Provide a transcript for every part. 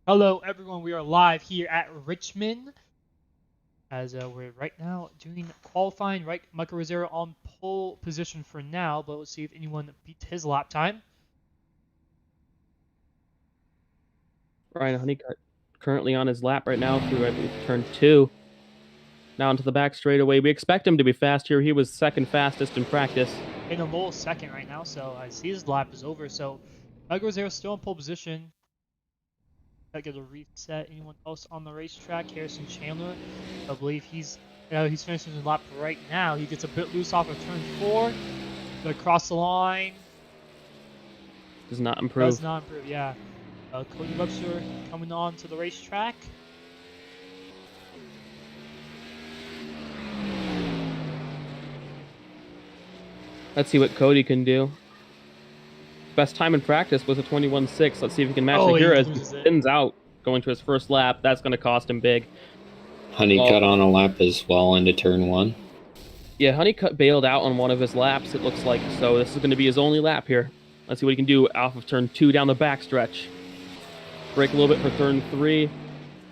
Hello, everyone. We are live here at Richmond as we're right now doing qualifying. Right, Michael Rosero on pole position for now, but let's see if anyone beats his lap time. Ryan Honeycutt currently on his lap right now through, I believe, turn 2. Now into the back straightaway. We expect him to be fast here. He was second fastest in practice. In a little second right now, so I see his lap is over. So Michael Rosero still in pole position. I get a reset. Anyone else on the racetrack? Harrison Chandler, I believe he's finishing his lap right now. He gets a bit loose off of turn 4. Gonna cross the line. Does not improve. Does not improve. Yeah. Cody Webster coming on to the racetrack. Let's see what Cody can do. Best time in practice was a 21.6. Let's see if he can match it here as he spins out going to his first lap. That's going to cost him big. Honeycutt on a lap as well into turn 1. Yeah, Honeycutt bailed out on one of his laps, it looks like. So this is going to be his only lap here. Let's see what he can do off of turn 2 down the backstretch. Brake a little bit for turn 3.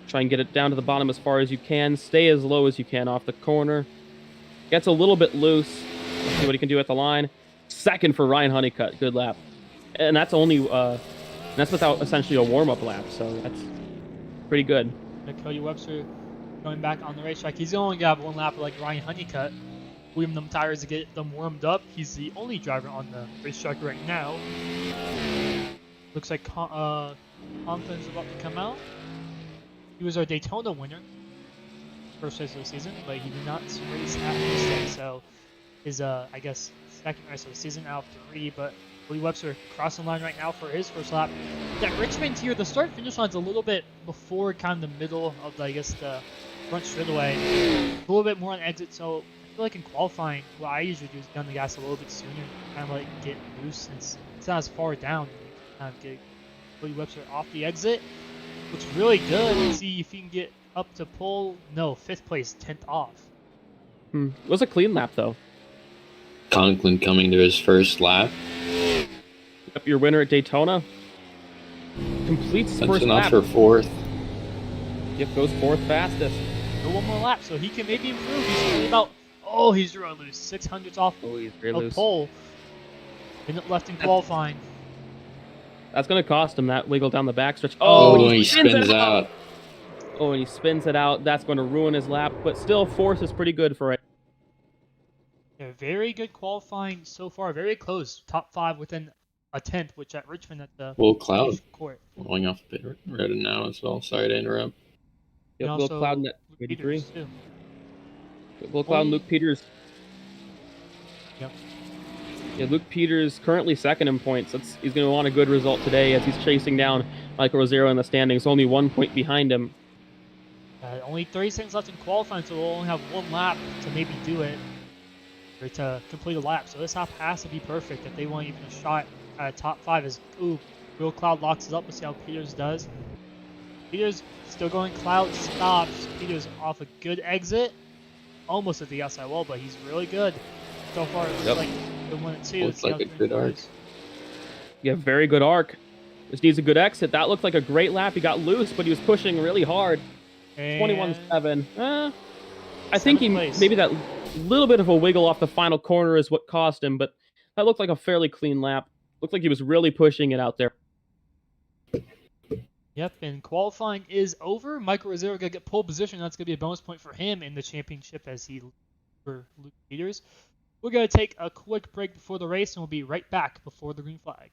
Try and get it down to the bottom as far as you can. Stay as low as you can off the corner. Gets a little bit loose. Let's see what he can do at the line. Second for Ryan Honeycutt. Good lap. And that's only that's without essentially a warm-up lap, so that's pretty good. Cody Webster going back on the racetrack. He's only got one lap like Ryan Honeycutt. Leaving them tires to get them warmed up. He's the only driver on the racetrack right now. Looks like Compton's about to come out. He was our Daytona winner, first race of the season, but he did not race at this day, so his I guess second race of the season out of 3. But Cody Webster crossing the line right now for his first lap. That Richmond here, the start-finish line's a little bit before kind of the middle of the, I guess, the front straightaway. A little bit more on exit, so I feel like in qualifying, what I usually do is gun the gas a little bit sooner, kind of like get loose since it's not as far down. Kind of get Cody Webster off the exit. Looks really good. Let's see if he can get up to pole. No, 5th place, 10th off. It was a clean lap, though. Conklin coming to his first lap. Up your winner at Daytona. Completes That's first enough lap. for 4th. Yep, goes 4th fastest. Go one more lap, so he can maybe improve. He's really about. Oh, he's really loose. 600s off he's really loose. Pole. Minute left in qualifying. That's going to cost him that wiggle down the backstretch. Oh, he spins out. Oh, and he spins it out. That's going to ruin his lap, but still, 4th is pretty good for it. Yeah, very good qualifying so far. Very close. Top 5 within a 10th, which at Richmond at the Will Cloud court. going off the pit road now as well. Sorry to interrupt. Yep, Will Cloud and 83. Will Cloud and Luke Peters. Yep. Yeah, Luke Peters currently second in points. He's going to want a good result today as he's chasing down Michael Rosero in the standings, only 1 point behind him. Only 30 seconds left in qualifying, so we'll only have one lap to maybe do it, or to complete a lap. So this lap has to be perfect if they want even a shot at a top 5. As Will Cloud locks it up. Let's see how Peters does. Peters still going. Cloud stops. Peters off a good exit, almost at the outside wall, but he's really good so far. It looks like the 1 and 2. Looks like a good arc. Yeah, very good arc. Just needs a good exit. That looked like a great lap. He got loose, but he was pushing really hard. 21.7. I think maybe that little bit of a wiggle off the final corner is what cost him, but that looked like a fairly clean lap. Looked like he was really pushing it out there. Yep, and qualifying is over. Michael Rosero gonna get pole position. That's gonna be a bonus point for him in the championship as he for Luke Peters. We're gonna take a quick break before the race, and we'll be right back before the green flag.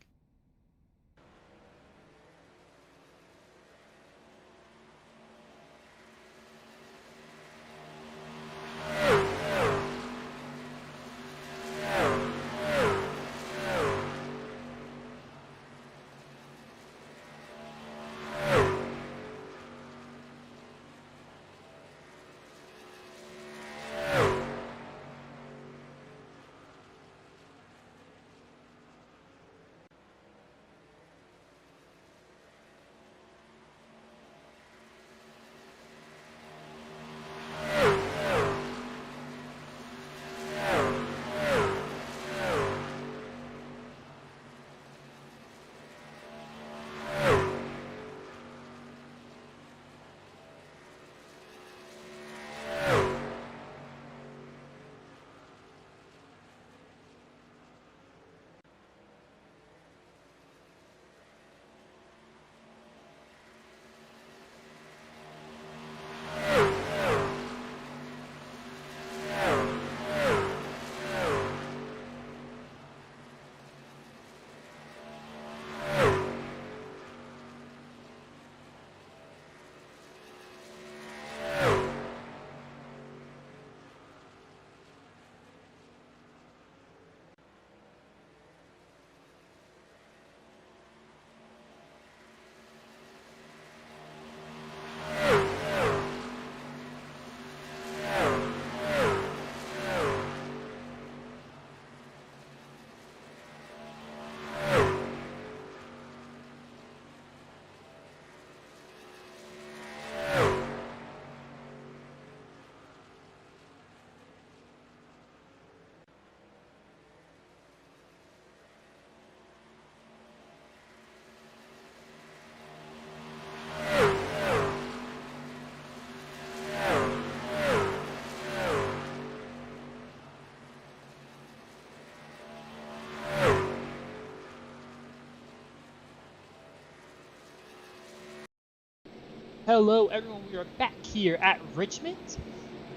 Hello everyone, we are back here at Richmond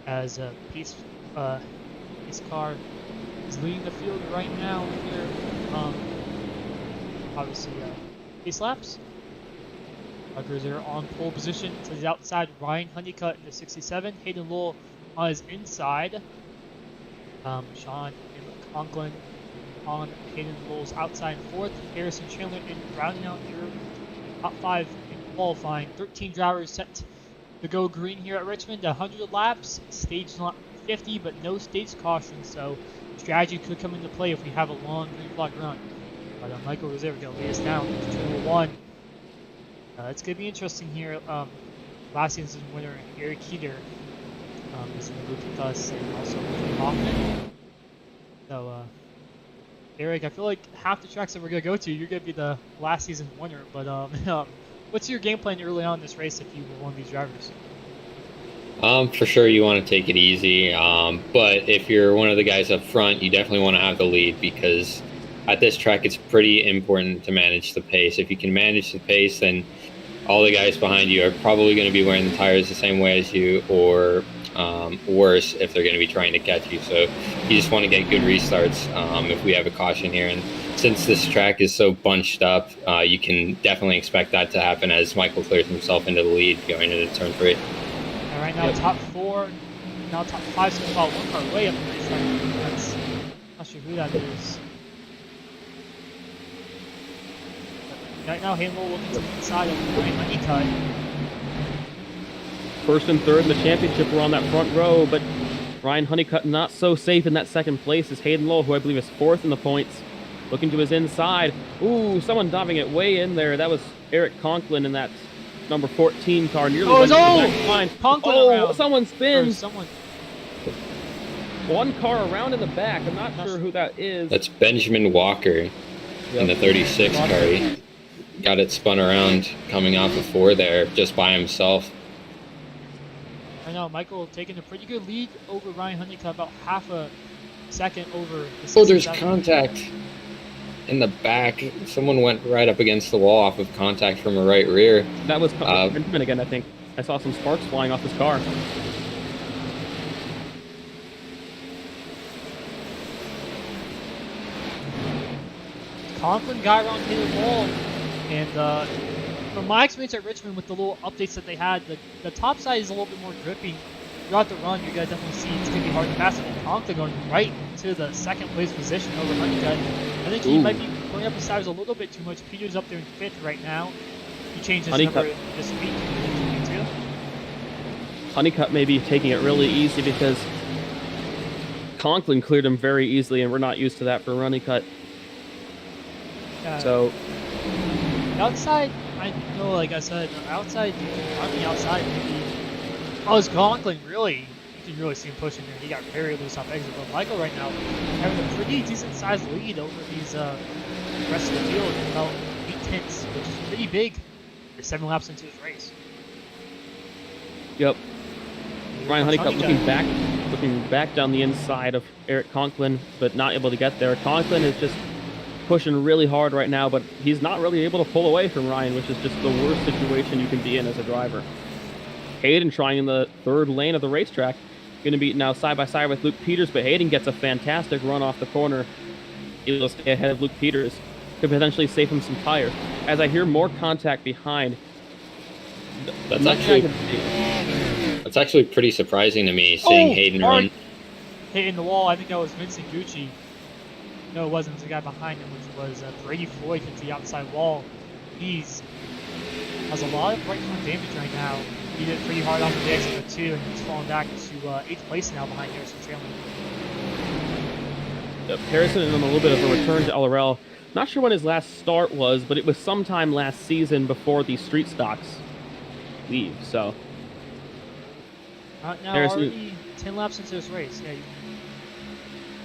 as Peace car is leading the field right now here. Obviously, pace laps. Ruggers are on pole position to the outside. Ryan Honeycutt in the 67. Hayden Lowell on his inside. Sean and Conklin on Hayden Lowell's outside in fourth. Harrison Chandler in rounding out your top 5 in qualifying. 13 drivers set to go green here at Richmond. 100 laps, stage not 50, but no stage caution, so strategy could come into play if we have a long green flag run. But Michael Rosero going to lead us down to turn 1. It's going to be interesting here. Last season's winner, Eric Keeter, is in the group with us, and also William Hoffman. So, Eric, I feel like half the tracks that we're going to go to, you're going to be the last season winner. But what's your game plan early on in this race if you were one of these drivers? For sure you want to take it easy, but if you're one of the guys up front, you definitely want to have the lead, because at this track it's pretty important to manage the pace. If you can manage the pace, then all the guys behind you are probably going to be wearing the tires the same way as you, or worse if they're going to be trying to catch you. So you just want to get good restarts if we have a caution here. And since this track is so bunched up, you can definitely expect that to happen as Michael clears himself into the lead going into turn 3. All right, now top 4, now top 5 so far, one car way up the racetrack. That's not sure who that is. Right now, Hayden looking to the inside of Ryan Honeycutt. First and third in the championship were on that front row, but Ryan Honeycutt not so safe in that second place as Hayden Lowell, who I believe is 4th in the points, looking to his inside. Ooh, someone diving it way in there. That was Eric Conklin in that number 14 car. Nearly went to the back line. Conklin around. Someone spins. Someone. One car around in the back. I'm not sure who that is. That's Benjamin Walker in the 36 car. He got it spun around coming off of 4 there just by himself. I know Michael taking a pretty good lead over Ryan Honeycutt, about half a second over the 67. Oh, there's contact in the back. Someone went right up against the wall off of contact from a right rear. That was Richmond again, I think. I saw some sparks flying off his car. Conklin got around Hayden Lowell, and from my experience at Richmond with the little updates that they had, the top side is a little bit more grippy. Throughout the run, you're going to definitely see it's going to be hard to pass it. And Conklin going right to the second place position over Honeycutt. I think he might be pulling up his tires a little bit too much. Peter's up there in 5th right now. He changed his number this week to 22. Honeycutt may be taking it really easy because Conklin cleared him very easily, and we're not used to that for Honeycutt. So outside, I know, like I said, outside, on the outside, maybe. Oh, it's Conklin, really? You can really see him pushing there. He got very loose off exit. But Michael right now having a pretty decent sized lead over these rest of the field, about 8/10, which is pretty big for 7 laps into his race. Yep. Ryan Honeycutt looking back down the inside of Eric Conklin, but not able to get there. Conklin is just pushing really hard right now, but he's not really able to pull away from Ryan, which is just the worst situation you can be in as a driver. Hayden trying in the 3rd lane of the racetrack, going to be now side by side with Luke Peters, but Hayden gets a fantastic run off the corner. Able to stay ahead of Luke Peters, could potentially save him some tires. As I hear more contact behind, that's actually pretty surprising to me, seeing Hayden run. Hitting the wall. I think that was Vincent Gucci. No, it wasn't. It was the guy behind him, which was Brady Floyd, hit the outside wall. He's has a lot of right front damage right now. He did pretty hard off the exit of 2, and he's falling back to 8th place now behind Harrison Chandler. Harrison is on a little bit of a return to LRL. Not sure when his last start was, but it was sometime last season before the street stocks leave. So now Harrison, already 10 laps into this race. Yeah.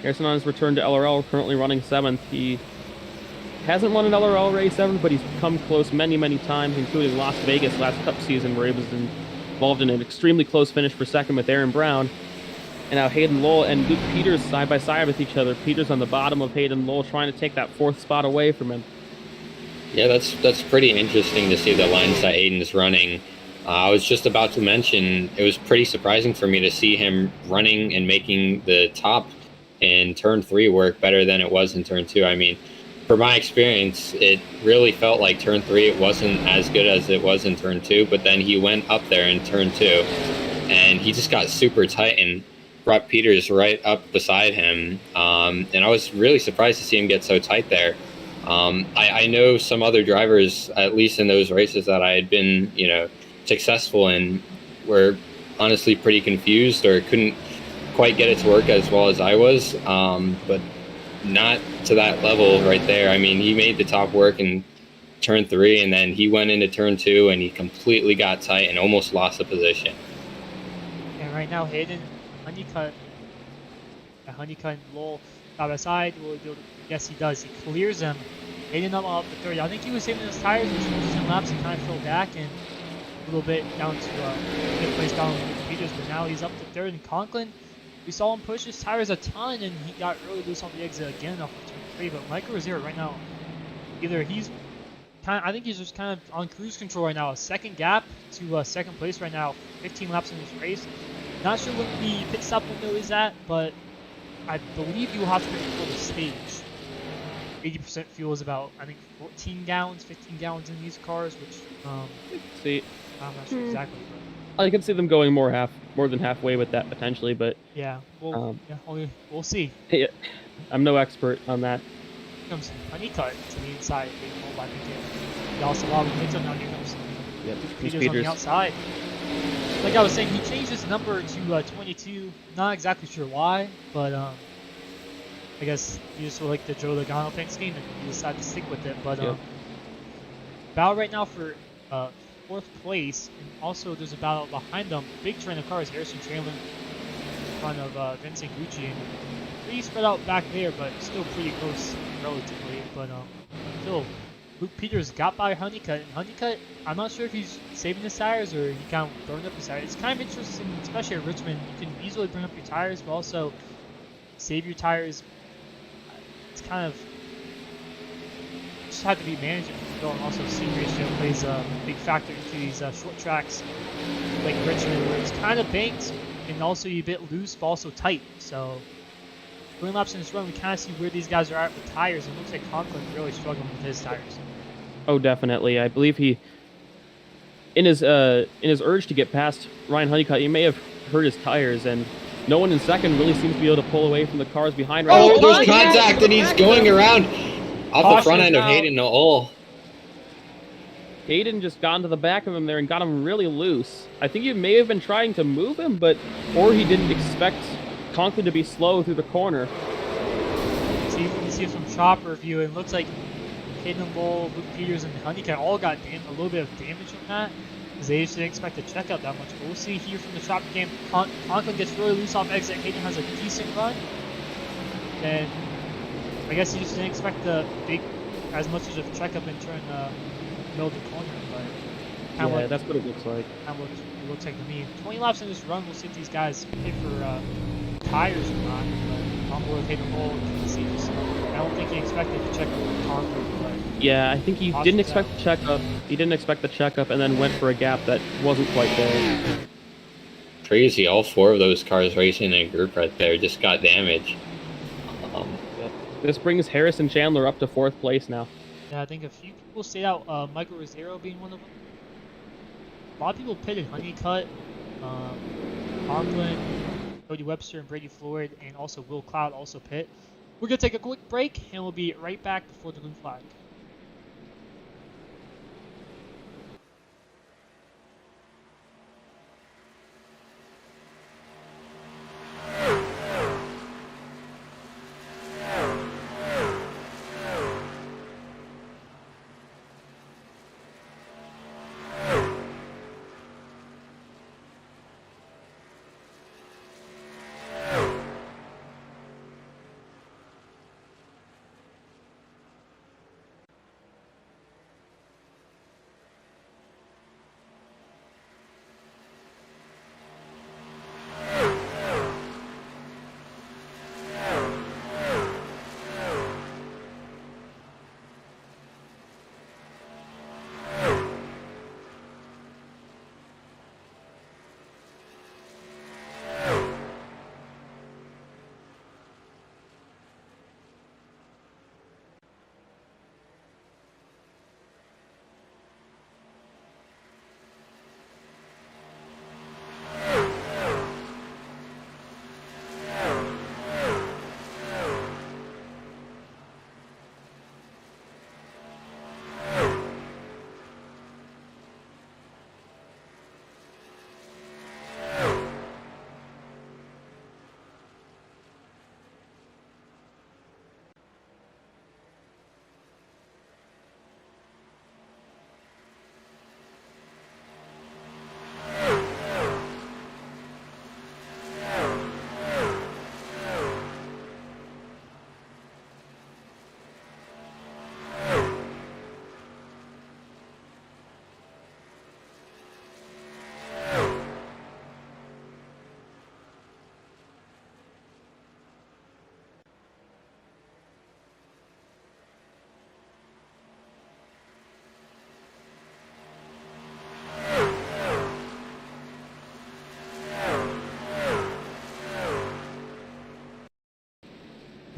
Harrison on his return to LRL, currently running 7th. He hasn't won an LRL race ever, but he's come close many, many times, including Las Vegas last Cup season, where he was involved in an extremely close finish for 2nd with Aaron Brown. And now Hayden Lowell and Luke Peters side by side with each other. Peters on the bottom of Hayden Lowell, trying to take that 4th spot away from him. Yeah, that's pretty interesting to see the lines that Hayden's running. I was just about to mention it was pretty surprising for me to see him running and making the top in turn 3 work better than it was in turn 2. I mean, for my experience, it really felt like turn 3 it wasn't as good as it was in turn 2, but then he went up there in turn 2 and he just got super tight and brought Peters right up beside him. And I was really surprised to see him get so tight there. I know some other drivers, at least in those races that I had been, successful in, were honestly pretty confused or couldn't quite get it to work as well as I was. But not to that level right there. I mean, he made the top work in turn 3, and then he went into turn 2 and he completely got tight and almost lost the position. And right now, Hayden, Honeycutt, and Lowell side by side. Yes, he does. He clears him. Hayden up the 30. I think he was saving his tires, which was in laps and kind of fell back and a little bit down to fifth place down with Peters, but now he's up to third. And Conklin, we saw him push his tires a ton, and he got really loose on the exit again off of turn 3. But Michael Rosero right now, either he's I think he's just kind of on cruise control right now. A second gap to second place right now. 15 laps in this race. Not sure what the pit stop window is at, but I believe you will have to pit before the stage. 80% fuel is about, I think, 14 gallons, 15 gallons in these cars, which See, I'm not sure exactly. But I can see them going more than halfway with that potentially, but yeah, we'll see. yeah, I'm no expert on that. Here comes Honeycutt to the inside, being pulled by Piquet. He also allowed Victor. Now here comes Peters on the outside. Like I was saying, he changed his number to 22. Not exactly sure why, but I guess he just like the Joe Logano paint scheme, and he decided to stick with it. But battle right now for 4th place, and also there's a battle behind them. Big train of cars, Harrison Chandler in front of Vincent Gucci, and pretty spread out back there, but still pretty close relatively. But still, Luke Peters got by Honeycutt, and Honeycutt, I'm not sure if he's saving his tires or he kind of burned up his tires. It's kind of interesting, especially at Richmond. You can easily burn up your tires, but also save your tires. It's kind of just had to be managed. And also, seam ratio plays a big factor into these short tracks like Richmond, where it's kind of banked and also you're a bit loose, but also tight. So, 20 laps in this run, we kind of see where these guys are at with tires. And it looks like Conklin really struggling with his tires. Oh, definitely. I believe he, in his urge to get past Ryan Honeycutt, he may have hurt his tires, and no one in second really seems to be able to pull away from the cars behind. Oh, there's contact, and he's going around off the front end of Hayden Noel. Hayden just got into the back of him there and got him really loose. I think he may have been trying to move him, or he didn't expect Conklin to be slow through the corner. See, you can see from chopper view, it looks like Hayden Lowell, Luke Peters, and Honeycutt all got a little bit of damage from that, because they just didn't expect to check out that much. But we'll see here from the chopper game. Conklin gets really loose off exit. Hayden has a decent run, and I guess he just didn't expect the big, as much as a checkup and turn middle of the corner. But yeah, that's what it looks like. It looks like to me. 20 laps in this run, we'll see if these guys hit for tires or not. But on board with Hayden Lowell, you can see just, I don't think he expected to check up Conklin. But yeah, I think he didn't expect the checkup. He didn't expect the checkup, and then went for a gap that wasn't quite there. Crazy, all 4 of those cars racing in a group right there just got damage. This brings Harrison Chandler up to 4th place now. yeah, I think a few people stayed out. Michael Rosero being one of them. A lot of people pitted Honeycutt, Conklin, Cody Webster, and Brady Floyd, and also Will Cloud also pit. We're going to take a quick break, and we'll be right back before the green flag.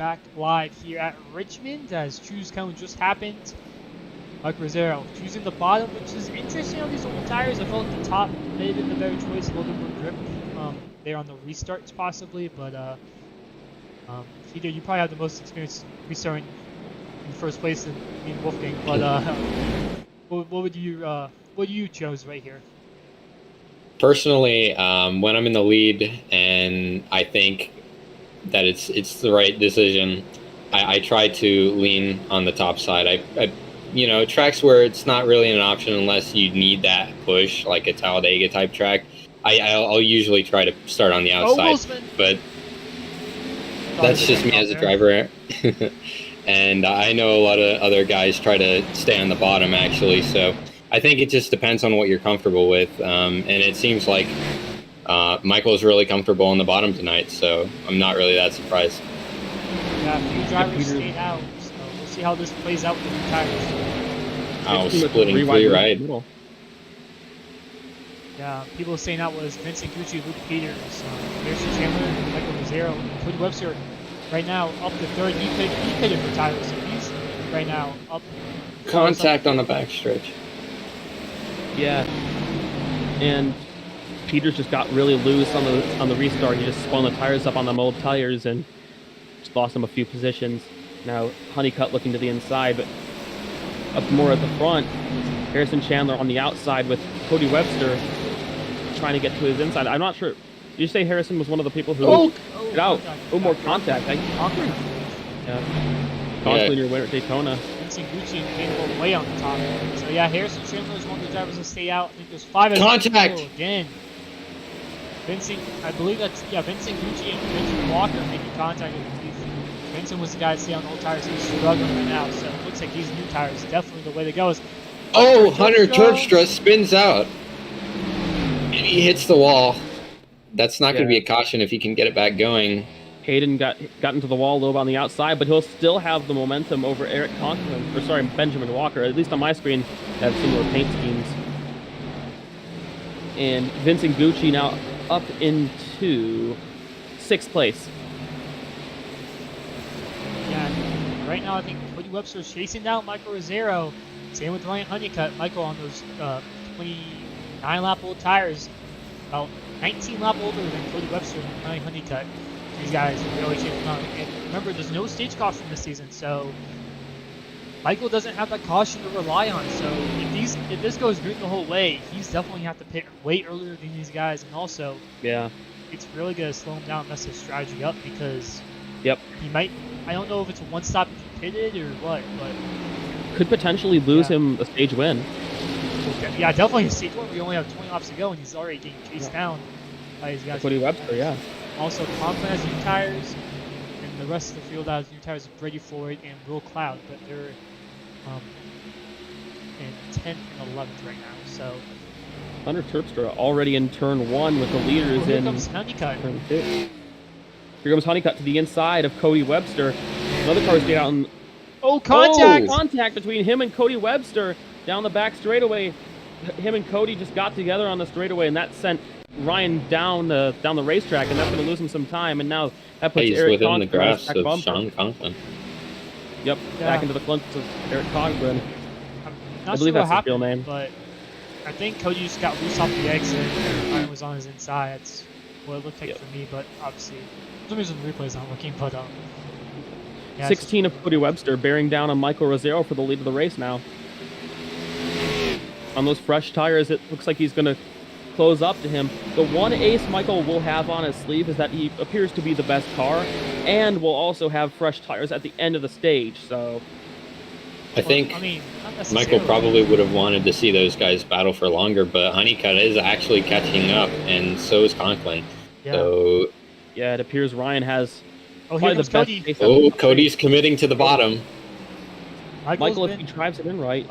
back live here at Richmond as choose cone just happened. Mike Rosero choosing the bottom, which is interesting on these old tires. I felt like the top may have been the better choice, a little bit more grip there on the restarts possibly, but Peter, you probably have the most experience restarting in first place in Wolfgang, but what do you chose right here? Personally, when I'm in the lead and I think that it's the right decision, I try to lean on the top side. I tracks where it's not really an option unless you need that push, like a Talladega type track, I'll usually try to start on the outside, but that's just me as a driver. And I know a lot of other guys try to stay on the bottom, actually, so I think it just depends on what you're comfortable with, and it seems like Michael is really comfortable on the bottom tonight, so I'm not really that surprised. Yeah, a few drivers stayed out, so we'll see how this plays out with the new tires. Oh, splitting free ride. Yeah, people saying that was Vincent Gucci, Luke Peters, Harrison Chandler, Michael Rosero, Cody Webster right now up to third. He pitted for tires, so he's right now up. Contact on the backstretch. Yeah, and Peters just got really loose on the restart. He just spun the tires up on them old tires and just lost him a few positions. Now Honeycutt looking to the inside, but up more at the front. Harrison Chandler on the outside with Cody Webster trying to get to his inside. I'm not sure. Did you say Harrison was one of the people who got out? More contact. Constantly near winner at Daytona. Vincent Gucci came way on the top. So yeah, Harrison Chandler is one of the drivers to stay out. I think there's 5 contact again. I believe that's Vincent Gucci and Benjamin Walker making contact with Keith. Vincent was the guy to stay on old tires. He's struggling right now, so it looks like these new tires definitely the way to go. Hunter Terpstra spins out. And he hits the wall. That's not going to be a caution if he can get it back going. Hayden got into the wall a little bit on the outside, but he'll still have the momentum over Benjamin Walker. At least on my screen, they have similar paint schemes. And Vincent Gucci now up into 6th place. Yeah, right now I think Cody Webster's chasing down Michael Rosero. Same with Ryan Honeycutt. Michael on those 29-lap old tires, about 19 lap older than Cody Webster and Ryan Honeycutt. These guys are really chasing on. And remember, there's no stage caution this season, so Michael doesn't have that caution to rely on. So if this goes green the whole way, he's definitely have to pit way earlier than these guys, and also it's really gonna slow him down, mess his strategy up because he might. I don't know if it's a one stop if he pitted or what, but could potentially lose him a stage win. Yeah, definitely a stage win. We only have 20 laps to go, and he's already getting chased down by these guys. Cody Webster, Also, Conklin has new tires, and the rest of the field has new tires of Brady Floyd and Will Cloud, but they're in 10th and 11th right now. So Hunter Terpstra already in turn 1 with the leaders here in comes Honeycutt. turn 2. Here comes Honeycutt to the inside of Cody Webster. Another car stayed out in contact between him and Cody Webster down the back straightaway. Him and Cody just got together on the straightaway, and that sent Ryan down the racetrack, and that's going to lose him some time. And now that puts Eric within the Conklin grasp back of bumper. Sean Conklin. Back into the clutch of Eric Conklin. I'm I not believe sure that's what his real happened, name. but I think Cody just got loose off the exit, and Ryan was on his inside. That's what it looked like for me, but obviously, for some reason the replay's not working, but 16 of Cody Webster bearing down on Michael Rosero for the lead of the race now. On those fresh tires, it looks like he's going to close up to him. The one ace Michael will have on his sleeve is that he appears to be the best car, and will also have fresh tires at the end of the stage. So I think Michael probably would have wanted to see those guys battle for longer, but Honeycutt is actually catching up, and so is Conklin. So it appears Ryan has here comes Cody. Cody's committing to the bottom. Michael, if he drives it in right,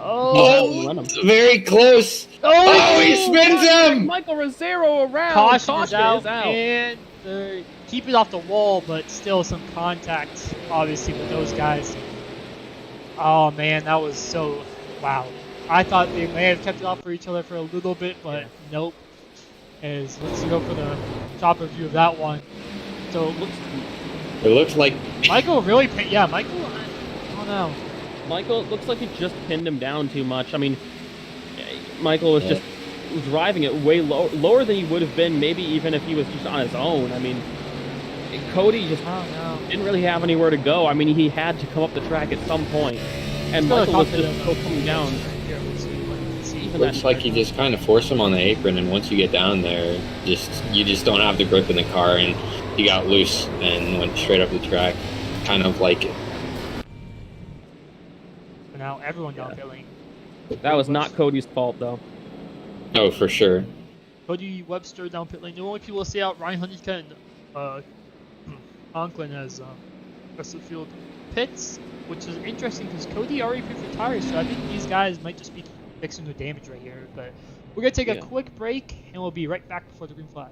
very close. He spins him. Michael Rosero around. Caution is out. And keep it off the wall, but still some contact, obviously, with those guys. Oh man, that was so wow. I thought they may have kept it off for each other for a little bit, but nope. Let's go for the top review of that one. So It looks like Michael really, yeah, Michael, I don't know. Michael, it looks like he just pinned him down too much. I mean, Michael was just driving it way lower than he would have been, maybe even if he was just on his own. I mean, Cody just didn't really have anywhere to go. I mean, he had to come up the track at some point, and Michael was just still coming down. looks like he just kind of forced him on the apron, and once you get down there, you just don't have the grip in the car, and he got loose and went straight up the track, kind of like it. So now everyone down feeling. That was not Cody's fault, though. Oh, for sure. Cody Webster down pit lane. The only people to stay out, Ryan Honeycutt and Conklin as rest of the field pits, which is interesting because Cody already paid for tires, so I think these guys might just be fixing the damage right here. But we're going to take a quick break, and we'll be right back before the green flag.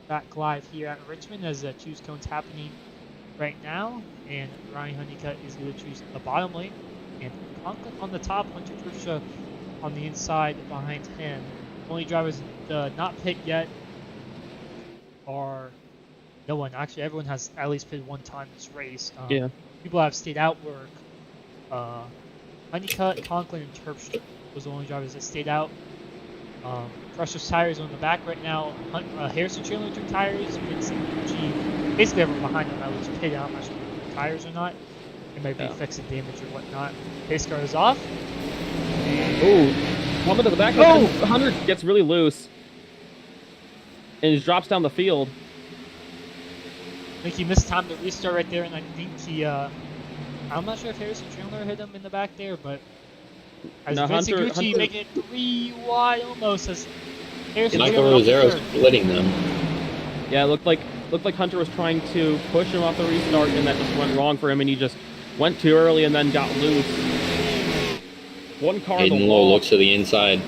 Back live here at Richmond as the choose cone's happening right now, and Ryan Honeycutt is going to choose the bottom lane, and Conklin on the top, Hunter Kershaw on the inside behind him. Only drivers not picked yet are no one. Actually, everyone has at least pitted one time this race. People have stayed out were Honeycutt, Conklin, and Terpstra. Those are the only drivers that stayed out. Crusher's tires are on the back right now. Harrison Chandler took tires. Basically everyone behind him at least pitted. I'm not sure if they tires or not. They might be fixing damage or whatnot. Pace car is off. Ooh, one to the back. Oh! Hunter gets really loose and just drops down the field. I think he missed time to restart right there, and I think he. I'm not sure if Harrison Chandler hit him in the back there, but. As Vince Gucci making it 3 wide almost as Michael Rosero's splitting them. Yeah, it looked like Hunter was trying to push him off the restart, and that just went wrong for him, and he just went too early and then got loose. One car on the Lowe wall. looks to the inside.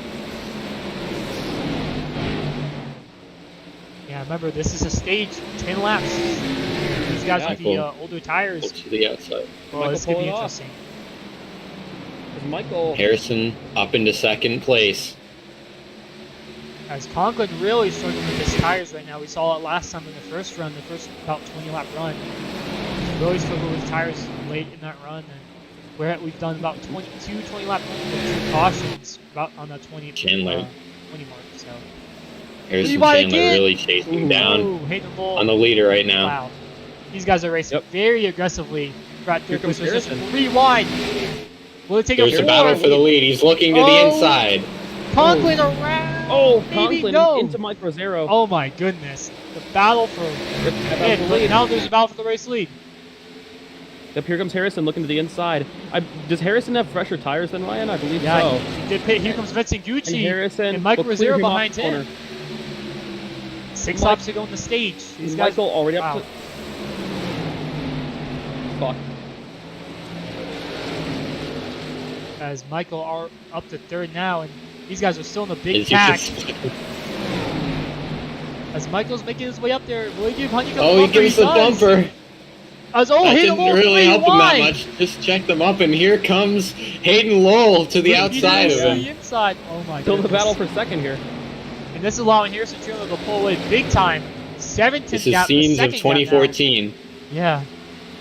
Yeah, remember this is a stage, 10 laps. These guys with the older tires. Looks to the outside. Well, this could be interesting. Michael Harrison up into second place. As Conklin really struggling with his tires right now. We saw it last time in the first run, the first about 20 lap run. He really struggled with his tires late in that run. And we've done about 20 laps with 2 cautions about on the 20 Chandler. 20 mark. So Harrison Rewind Chandler again. really chasing down Ooh, Hayden Bull. on the leader right now. Wow, these guys are racing Yep. very aggressively. Right Here comes Harrison. Rewind. Will it take There's a a battle for the lead. He's looking to the Oh. inside. Conklin around. Oh, maybe Conklin no. into Mike Rosero. Oh my goodness, the battle for About the lead. now there's a battle for the race lead. Yep, here comes Harrison looking to the inside. Does Harrison have fresher tires than Ryan? I believe Yeah, so. he did pit. Here comes Vincent And Gucci Harrison and Michael will clear Rosero him off behind the him. corner. 6 Mike- laps to go on the stage. These guys, Michael already wow. up to... Fuck. As Michael are up to 3rd now, and these guys are still in the big Is he pack. just- As Michael's making his way up there, will he give Honeycomb Oh, the he bumper? gives the does. bumper. That That Hayden didn't Lowell really help him that wide. much. Just check them up, and here comes Hayden Lowell to the Luke outside Peters of to him. the inside. Oh my Still the goodness. battle for second here. And this is allowing Harrison Chandler to pull away big time. 17th This is gap. the scenes of second gap now. 2014. Yeah.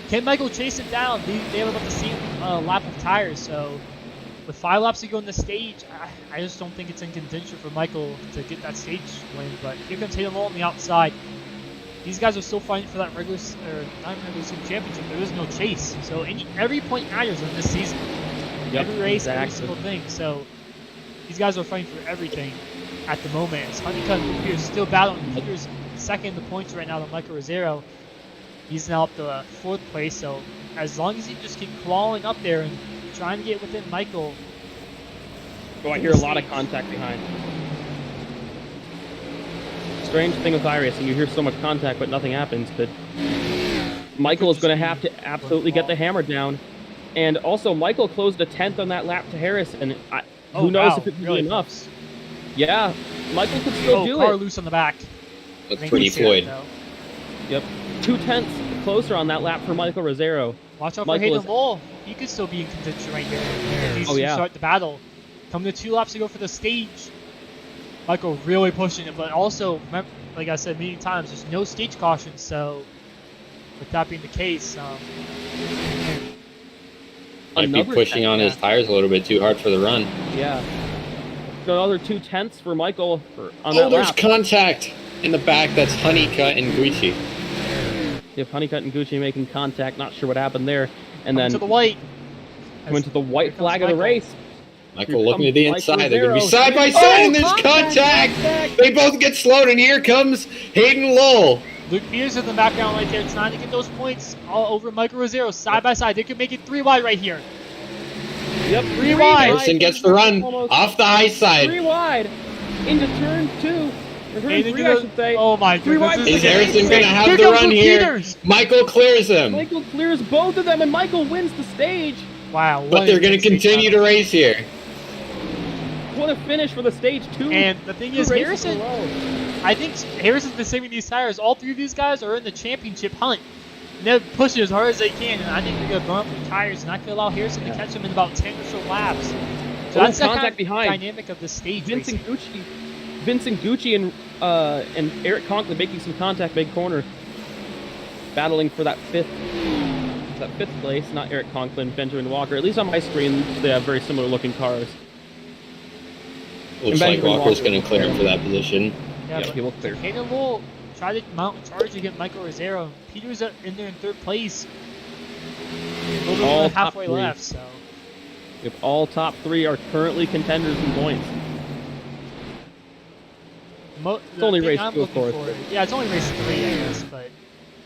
Can Michael chase him down? They have about the same lap of tires, so with 5 laps to go on the stage, I just don't think it's in contention for Michael to get that stage win. But here comes Hayden Lowell on the outside. These guys are still fighting for that regular season championship. There is no chase, so every point matters in this season. Yep, Every race, every exactly. single thing. So these guys are fighting for everything at the moment. As Honeycutt and Peters still battling. Peters second in the points right now to Michael Rosero. He's now up to 4th place. So as long as he just keep crawling up there and trying to get within Michael. Oh, I hear a lot of contact behind. Strange thing with iRacing, you hear so much contact, but nothing happens. But Michael is going to have to absolutely get the hammer down. And also, Michael closed a 10th on that lap to Harrison. Who knows if it would be enough? Close. Yeah, Michael could still do car it. loose on the back. Looks I think pretty we see that, fluid. though. Yep, 2/10 closer on that lap for Michael Rosero. Watch out for Michael Hayden is- Lowell. He could still be in contention right here. If these Oh, two yeah. start the battle. Coming to 2 laps to go for the stage. Michael really pushing it, but also, like I said many times, there's no stage caution, so with that being the case, Might be Another pushing 10th, on his yeah. tires a little bit too hard for the run. Yeah. Another 2/10 for Michael on Oh, that there's lap. contact in the back. That's Honeycutt and Gucci. If Honeycutt and Gucci making contact, not sure what happened there. And coming then to the white. went to the white Here comes flag of the Michael. race. Michael Here looking to the comes Michael inside. They're going to be Rosero. side by Oh, side, and there's contact! contact. They both get slowed, and here comes Hayden Lowell. Luke Peters in the background right there, trying to get those points all over Michael Rosero, side by side. They could make it 3 wide right here. Yep, 3 wide. Harrison gets the run Almost off the high 3 side. wide into turn 2. Or turn And they 3, do I the- should say. Oh my 3 wide. goodness. Is Harrison going to have Here the comes run Luke here? Peters. Michael clears him. Michael clears both of them, and Michael wins the stage. Wow. But they're going to continue to race here. What a finish for the stage 2. And the thing is, races in a Harrison, row. I think Harrison's been saving these tires. All 3 of these guys are in the championship hunt. And they're pushing as hard as they can, and I think they're going to burn up their tires, and that could allow Harrison to catch them in about 10 or so laps. So that's the kind contact of behind. dynamic of the stage racing. Vincent Gucci and Eric Conklin making some contact big corner, battling for that fifth place. Not Eric Conklin, Benjamin Walker. At least on my screen, they have very similar looking cars. Looks And like Benjamin Walker's Walker. going to clear him for that position. Yeah, Yeah, but he will clear. Hayden Lowell tried to mount a charge against Michael Rosero. Peters in there in 3rd place. A little All bit top halfway 3. left, so. If all top 3 are currently contenders in points. It's only race 2, of course. Yeah, it's only race 3, I guess, but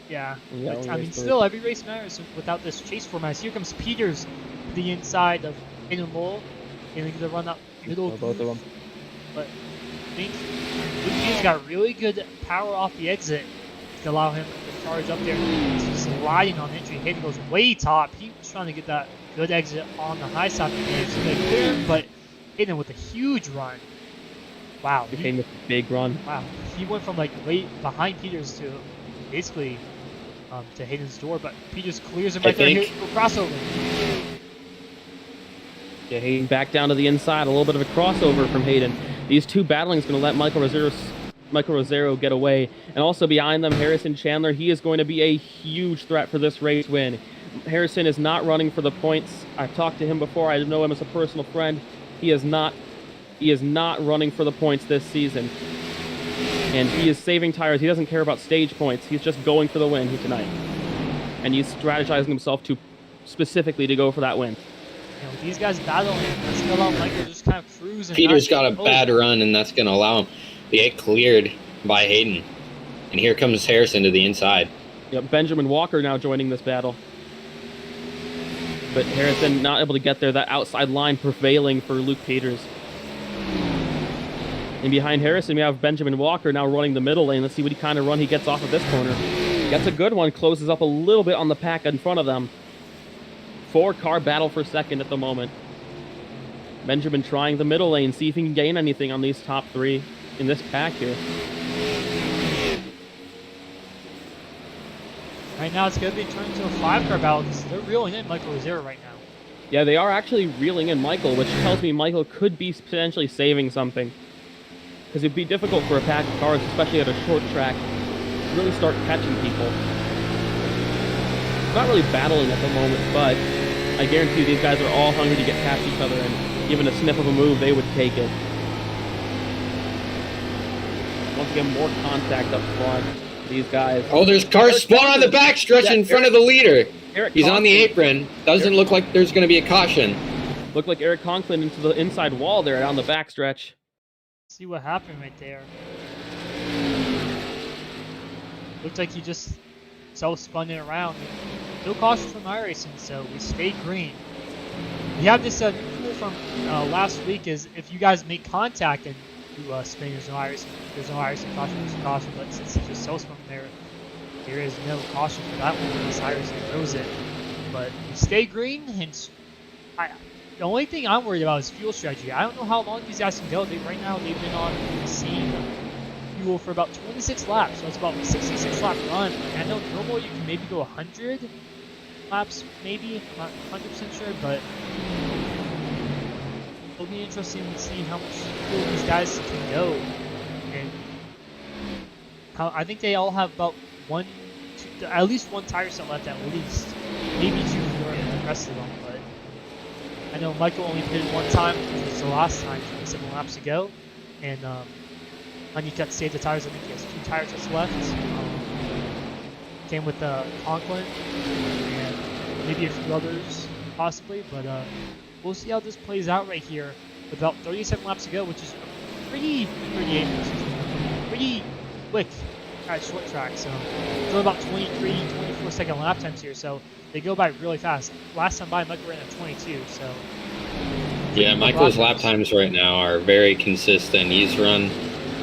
yeah. Yeah, But, only I race mean, 3. still, every race matters without this chase format. So here comes Peters to the inside of Hayden Lowell. And to run up middle. Oh, both of them. But I think Luke Peters got really good power off the exit to allow him to charge up there. He's sliding on entry. Hayden goes way top. He's trying to get that good exit on the high side of the game so they clear him, but Hayden with a huge run. Wow. Became a big run. Wow. He went from like way behind Peters to basically to Hayden's door, but Peters clears him right there. Here's a crossover. Yeah, Hayden back down to the inside. A little bit of a crossover from Hayden. These 2 battling is going to let Michael Rosero get away. And also behind them, Harrison Chandler. He is going to be a huge threat for this race win. Harrison is not running for the points. I've talked to him before. I know him as a personal friend. He is not running for the points this season. And he is saving tires. He doesn't care about stage points. He's just going for the win here tonight. And he's strategizing himself specifically to go for that win. You know, these guys battling, that's gonna allow Michael to just kind of cruise. And Peter's got a bad run, and that's going to allow him to get cleared by Hayden. And here comes Harrison to the inside. Yep, Benjamin Walker now joining this battle. But Harrison not able to get there. That outside line prevailing for Luke Peters. And behind Harrison, we have Benjamin Walker now running the middle lane. Let's see what kind of run he gets off of this corner. Gets a good one, closes up a little bit on the pack in front of them. 4-car battle for second at the moment. Benjamin trying the middle lane, see if he can gain anything on these top 3 in this pack here. Right now, it's going to be turned into a 5-car battle because they're reeling in Michael Rosero right now. Yeah, they are actually reeling in Michael, which tells me Michael could be potentially saving something. Because it'd be difficult for a pack of cars, especially at a short track, to really start catching people. Not really battling at the moment, but I guarantee you these guys are all hungry to get past each other, and given a sniff of a move, they would take it. Once again, more contact up front. These guys. Oh, there's cars spawn on the backstretch in front of the leader. He's on the apron. Doesn't look like there's going to be a caution. Looked like Eric Conklin into the inside wall there down the backstretch. See what happened right there. Looked like he just self-spun it around. No caution from iRacing, so we stayed green. We have this rule from last week is if you guys make contact and you spin, there's no iRacing caution, there's a caution, but since he just self-spun there is no caution for that one unless iRacing throws it. But we stay green, and the only thing I'm worried about is fuel strategy. I don't know how long these guys can go. Right now, they've been on the same fuel for about 26 laps, so it's about a 66 lap run. And I know normally you can maybe go 100 laps, maybe. I'm not 100% sure, but it'll be interesting to see how much fuel these guys can go. And I think they all have about at least one tire set left at least. Maybe 2 for the rest of them, but I know Michael only pitted one time, which was the last time, 27 laps ago, and Honeycutt saved the tires. I think he has 2 tire sets left. Came with Conklin and maybe a few others possibly, but we'll see how this plays out right here with about 37 laps to go, which is pretty quick at short track. So it's only about 24 second lap times here, so they go by really fast. Last time by, Michael ran at 22, so. Yeah, Michael's lap times right now are very consistent. He's run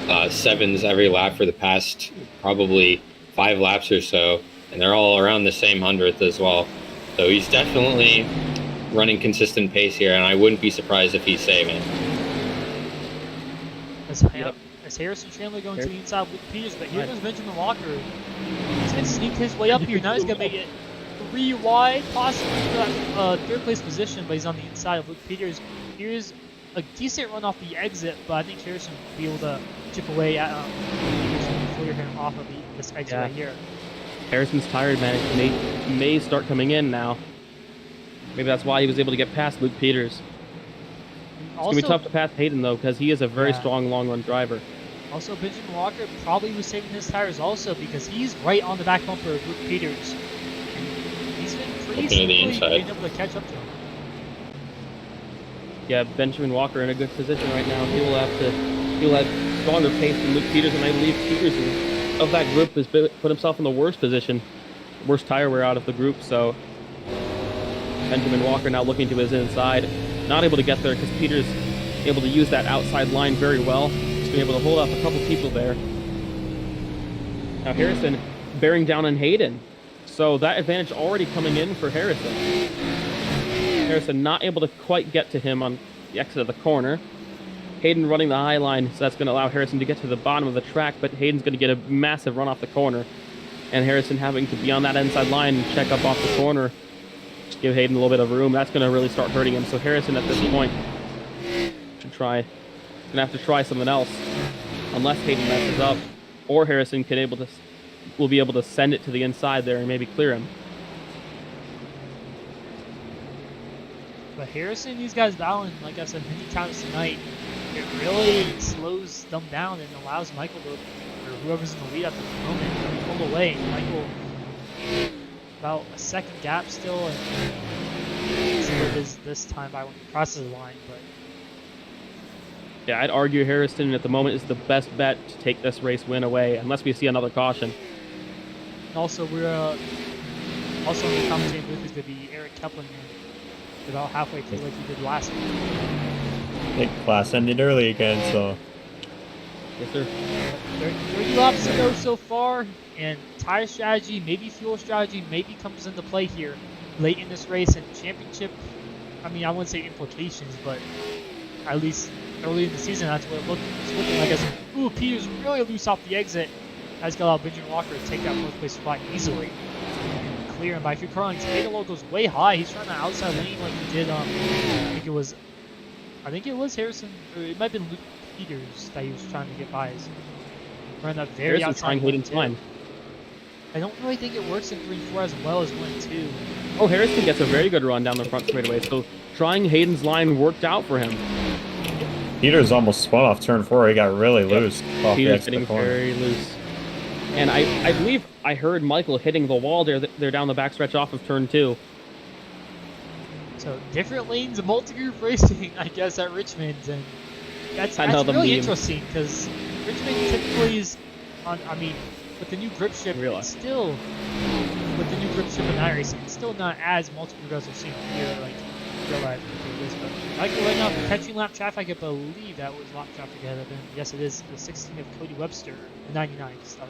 7s every lap for the past probably 5 laps or so, and they're all around the same 100th as well. So he's definitely running consistent pace here, and I wouldn't be surprised if he's saving. As Harrison Chandler going to the inside with Peters, but here comes Benjamin Walker. He's going to sneak his way up here. Now he's going to make it 3 wide, possibly for that 3rd place position, but he's on the inside of Luke Peters. Here's a decent run off the exit, but I think Harrison will be able to chip away at Peters and clear him off of this exit right here. Harrison's tire may start coming in now. Maybe that's why he was able to get past Luke Peters. It's going to be tough to pass Hayden, though, because he is a very strong long-run driver. Also, Benjamin Walker probably was saving his tires also because he's right on the back bumper of Luke Peters. He's been pretty being able to catch up to him. Yeah, Benjamin Walker in a good position right now. He'll have stronger pace than Luke Peters, and I believe Peters of that group has put himself in the worst position, worst tire wear out of the group. So Benjamin Walker now looking to his inside, not able to get there because Peters able to use that outside line very well. He's been able to hold off a couple people there. Now Harrison bearing down on Hayden, so that advantage already coming in for Harrison. Harrison not able to quite get to him on the exit of the corner. Hayden running the high line, so that's going to allow Harrison to get to the bottom of the track, but Hayden's going to get a massive run off the corner. And Harrison having to be on that inside line and check up off the corner, just give Hayden a little bit of room. That's going to really start hurting him. So Harrison at this point gonna have to try something else, unless Hayden messes up, or Harrison will be able to send it to the inside there and maybe clear him. But Harrison, these guys battling, like I said, many times tonight, it really slows them down and allows Michael to, or whoever's in the lead at the moment, to pull away. Michael, about a second gap still, and see what it is this time by when he crosses the line. But Yeah, I'd argue Harrison at the moment is the best bet to take this race win away, unless we see another caution. and also we're also in the commentating booth is going to be Eric Kepling, about halfway through like he did last week. Big class ended early again, so Yes, sir. 30 laps to go so far, and tire strategy, maybe fuel strategy, maybe comes into play here late in this race and championship. I mean, I wouldn't say implications, but at least early in the season, that's what it's looking like. As ooh, Peter's really loose off the exit. Has got out Benjamin Walker to take that fourth place spot easily. Clear him by a few car lengths. Bigelow goes way high. He's trying to outside lane like he did. I think it was Harrison, or it might have been Luke Peters that he was trying to get by. His run that very Harrison's outside trying Hayden's lane, line. I don't really think it works in 3-4 as well as 1-2. Oh, Harrison gets a very good run down the front straightaway, so trying Hayden's line worked out for him. Peters almost spun off turn 4. He got really loose off the Peter's exit getting corner. very loose. And I believe I heard Michael hitting the wall there down the backstretch off of turn 2. So different lanes of multi-group racing, I guess, at Richmond, and that's I know the really meme. interesting because Richmond typically is on. I mean, with the new grip ship, Real it's still with the new grip ship and iRacing, it's still not as multi-group as we've seen here, like real life. But Michael right now for catching lap traffic, I believe that was lap traffic ahead of him. Yes, it is the 16 of Cody Webster, the 99. Sorry.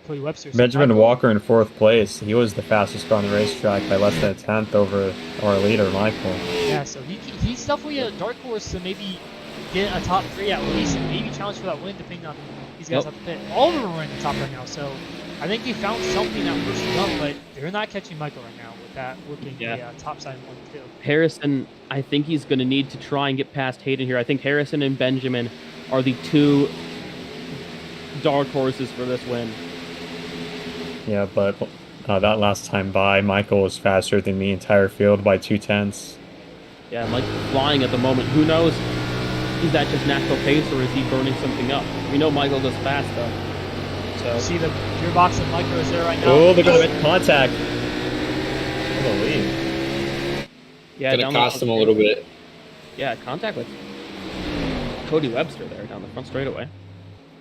Cody Webster. So Benjamin Michael- Walker in 4th place. He was the fastest car on the racetrack by less than a tenth over our leader, Michael. Yeah, so he's definitely a dark horse to maybe get a top 3 at least, and maybe challenge for that win depending on these guys at the pit. All of them are in the top right now, so I think they found something that pushed them up, but they're not catching Michael right now with that working the top side 1-2. Harrison, I think he's going to need to try and get past Hayden here. I think Harrison and Benjamin are the two dark horses for this win. Yeah, but that last time by, Michael was faster than the entire field by 2/10. Yeah, Michael's flying at the moment. Who knows? Is that just natural pace or is he burning something up? We know Michael goes fast though. You see the gearbox and Micro is there right now. Oh, they're going to make contact. I believe. Yeah, Gonna cost him a little bit. Yeah, contact with Cody Webster there down the front straightaway.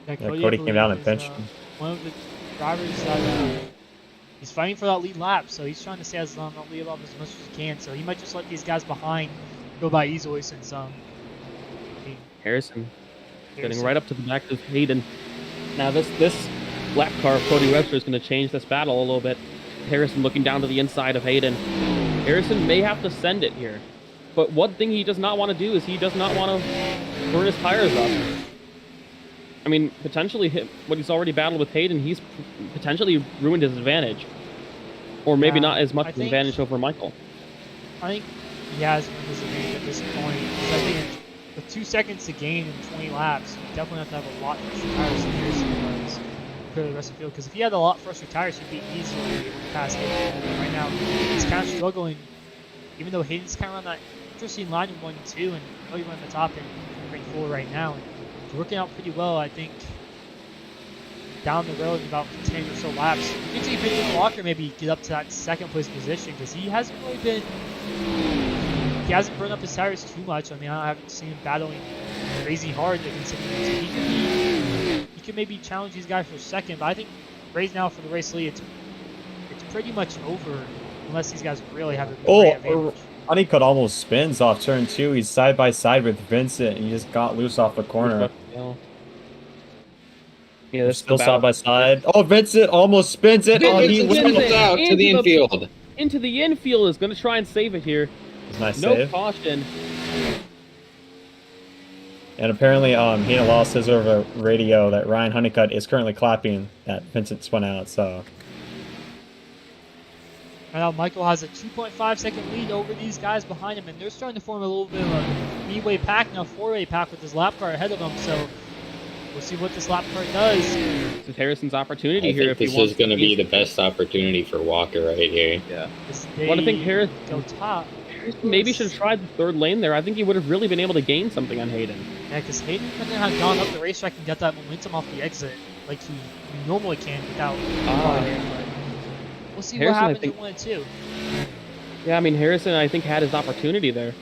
Yeah, Cody I came down and believe, is, pinched him. one of the drivers that he's fighting for that lead lap, so he's trying to stay as long on lead lap as much as he can. So he might just let these guys behind go by easily since Harrison getting right up to the back of Hayden. Now this lap car of Cody Webster is going to change this battle a little bit. Harrison looking down to the inside of Hayden. Harrison may have to send it here, but one thing he does not want to do is he does not want to burn his tires up. I mean, potentially what he's already battled with Hayden, he's potentially ruined his advantage, or maybe not as much I an think- advantage over Michael. I think he has ruined his advantage at this point. 'Cause I think with 2 seconds to gain in 20 laps, you definitely have to have a lot fresher tires than Harrison does compared to the rest of the field. Because if he had a lot fresher tires, he'd be easily able to pass Hayden. And right now, he's kind of struggling, even though Hayden's kind of on that interesting line in 1-2, and really running the top in 4 right now. And it's working out pretty well, I think. Down the road in about 10 or so laps, you can see Benjamin Walker maybe get up to that second place position because he hasn't really been. He hasn't burned up his tires too much. I mean, I haven't seen him battling crazy hard against him. He could maybe challenge these guys for second, but I think right now for the race lead, it's pretty much over unless these guys really have a great advantage. Honeycutt almost spins off turn 2. He's side by side with Vincent, and he just got loose off the corner. Yeah, this is Still the side battle. by side. Oh, Vincent almost spins it. Oh, he Vincent Spins wins it out to the infield. Into the infield is going to try and save it here. Nice No save. caution. And apparently, he lost his over radio that Ryan Honeycutt is currently clapping that Vincent spun out. So Right now, Michael has a 2.5 second lead over these guys behind him, and they're starting to form a little bit of a three-way pack now, four-way pack with his lap car ahead of him. So we'll see what this lap car does. This is Harrison's opportunity I here. think If he this wants is going to be beat- the best opportunity for Walker right here. Yeah. As Well, I think they go top. Maybe should have tried the third lane there. I think he would have really been able to gain something on Hayden. Yeah, because Hayden couldn't have gone up the racetrack and got that momentum off the exit like he normally can without but we'll see Harrison, what happens in 1 and 2. Yeah, I mean, Harrison, I think, had his opportunity there.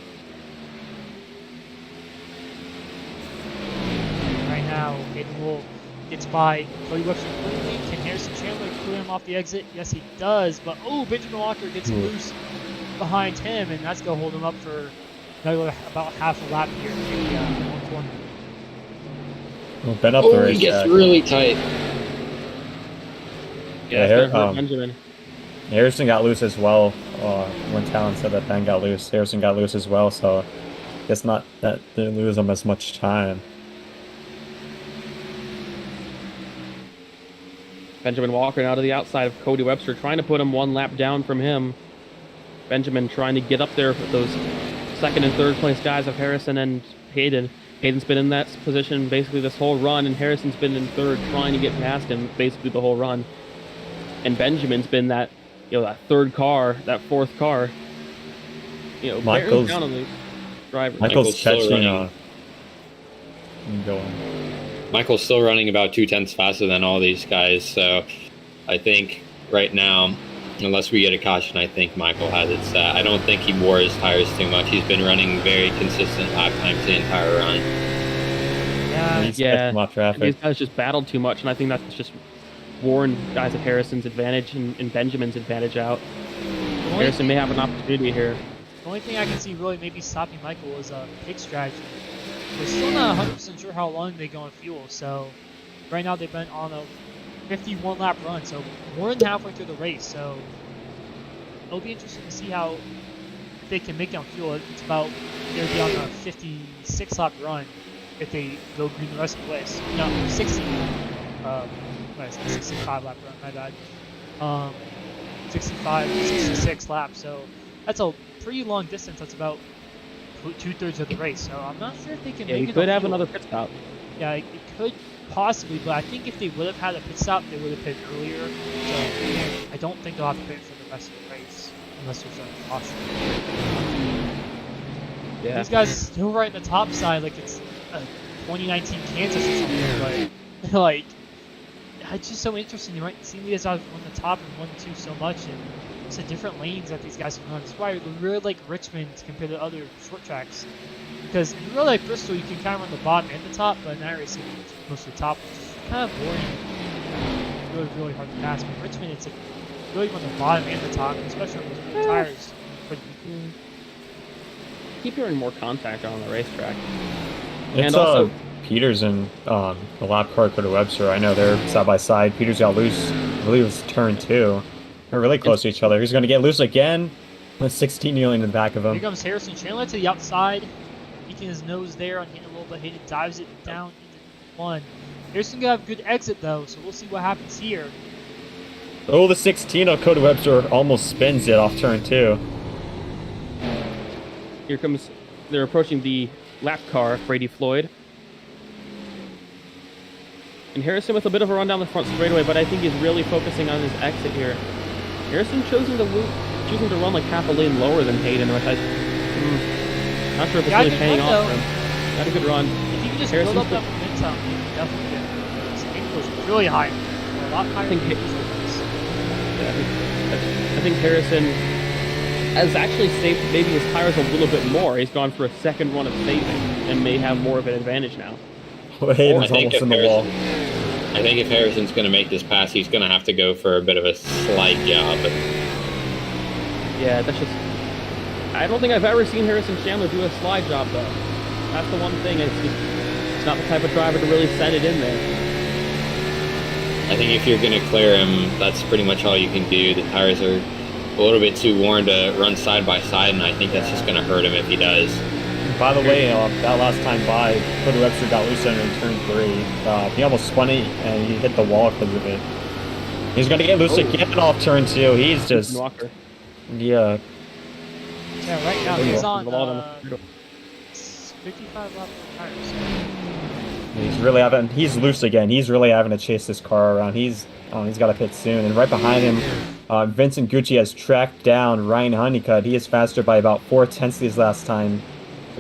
Right now, Hayden will gets by Cody Webster quickly. Can Harrison Chandler clear him off the exit? Yes, he does. But Benjamin Walker gets loose behind him, and that's gonna hold him up for another about half a lap here, maybe 120. Well, been up the he racetrack. gets really tight. Yeah, Benjamin. Harrison got loose as well. When Talon said that Ben got loose, Harrison got loose as well. So, it's not that they didn't lose him as much time. Benjamin Walker now to the outside of Cody Webster, trying to put him 1 lap down from him. Benjamin trying to get up there with those second and third place guys of Harrison and Hayden. Hayden's been in that position basically this whole run, and Harrison's been in third, trying to get past him basically the whole run. And Benjamin's been that, that third car, that fourth car. Michael's down on the driver. Michael's catching. Michael's still running about 2/10 faster than all these guys, so I think right now, unless we get a caution, I think Michael has it set. I don't think he wore his tires too much. He's been running very consistent lap times the entire run. Yeah, off traffic. These guys just battled too much, and I think that's just worn guys of Harrison's advantage and Benjamin's advantage out. Harrison may have an opportunity here. The only thing I can see really maybe stopping Michael is a pit strategy. We're still not 100% sure how long they go on fuel, so right now they've been on a 51 lap run, so more than halfway through the race, so it'll be interesting to see how they can make it on fuel. It's about, they'll be on a 56 lap run if they go green the rest of the race. No, 65 lap run, my bad. 65, 66 laps, so that's a pretty long distance. That's about 2/3 of the race, so I'm not sure if they can make it. Yeah, you could have another pit stop. Yeah, it could possibly, but I think if they would have had a pit stop, they would have pitted earlier. So I don't think they'll have to pit for the rest of the race unless there's a caution. Yeah. These guys still right in the top side, like it's 2019 Kansas or something, but like it's just so interesting. Right, seeing these guys on the top and 1 and 2 so much, and it's the different lanes that these guys can run. That's why I really like Richmond compared to other short tracks. Because if you really like Bristol, you can kind of run the bottom and the top, but in that race, it's mostly top, which is kind of boring. Really, really hard to pass. But Richmond, it's like really run the bottom and the top, especially on those big tires. Keep hearing more contact on the racetrack. It's and also, Peters and the lap car Cody Webster. I know they're side by side. Peters got loose. I believe it was turn 2. They're really close to each other. He's going to get loose again. With 16 kneeling in the back of him. Here comes Harrison Chandler to the outside. Peeking his nose there on Hayden a little bit. Hayden dives it down into 1. Harrison gonna have a good exit though, so we'll see what happens here. Oh, the 16 of Cody Webster almost spins it off turn 2. Here comes, they're approaching the lap car of Brady Floyd. And Harrison with a bit of a run down the front straightaway, but I think he's really focusing on his exit here. Harrison choosing to run like half a lane lower than Hayden, which not sure if it's really paying off for him. Got a good run. If you can just build up that momentum, you can definitely get it. Hayden was really high, a lot higher than I think Harrison has actually saved maybe his tires a little bit more. He's gone for a second run of saving and may have more of an advantage now. Well, Hayden's almost in the wall. I think if Harrison's going to make this pass, he's going to have to go for a bit of a slight job. Yeah, that's just... I don't think I've ever seen Harrison Chandler do a slide job, though. That's the one thing. It's not the type of driver to really set it in there. I think if you're going to clear him, that's pretty much all you can do. The tires are a little bit too worn to run side by side, and I think that's just going to hurt him if he does. By the way, that last time by, Cody Webster got loose under in turn 3. He almost spun it, and he hit the wall because of it. He's going to get loose again off turn 2. He's just... Walker. Yeah. Yeah, right now he's on 55 lap tires. He's loose again. He's really having to chase this car around. He's got to pit soon. And right behind him, Vincent Gucci has tracked down Ryan Honeycutt. He is faster by about 4/10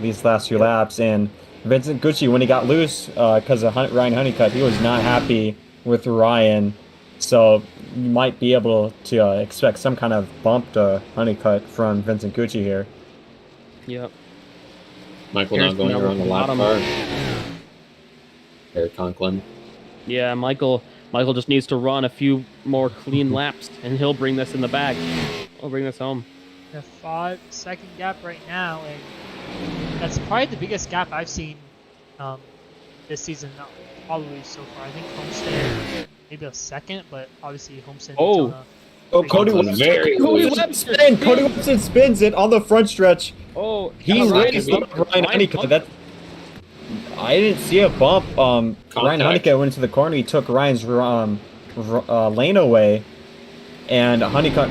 these last few laps. And Vincent Gucci, when he got loose because of Ryan Honeycutt, he was not happy with Ryan. So you might be able to expect some kind of bump to Honeycutt from Vincent Gucci here. Yep. Michael now going around the lap car. Eric Conklin. Yeah, Michael just needs to run a few more clean laps, and he'll bring this in the bag. He'll bring this home. A 5-second gap right now, and that's probably the biggest gap I've seen this season, probably so far. I think Homestead maybe a second, but obviously Homestead. Oh, Cody Webster spins it on the front stretch. Oh, He really slowed Ryan Honeycutt. I didn't see a bump. Ryan Honeycutt went into the corner. He took Ryan's lane away, and Honeycutt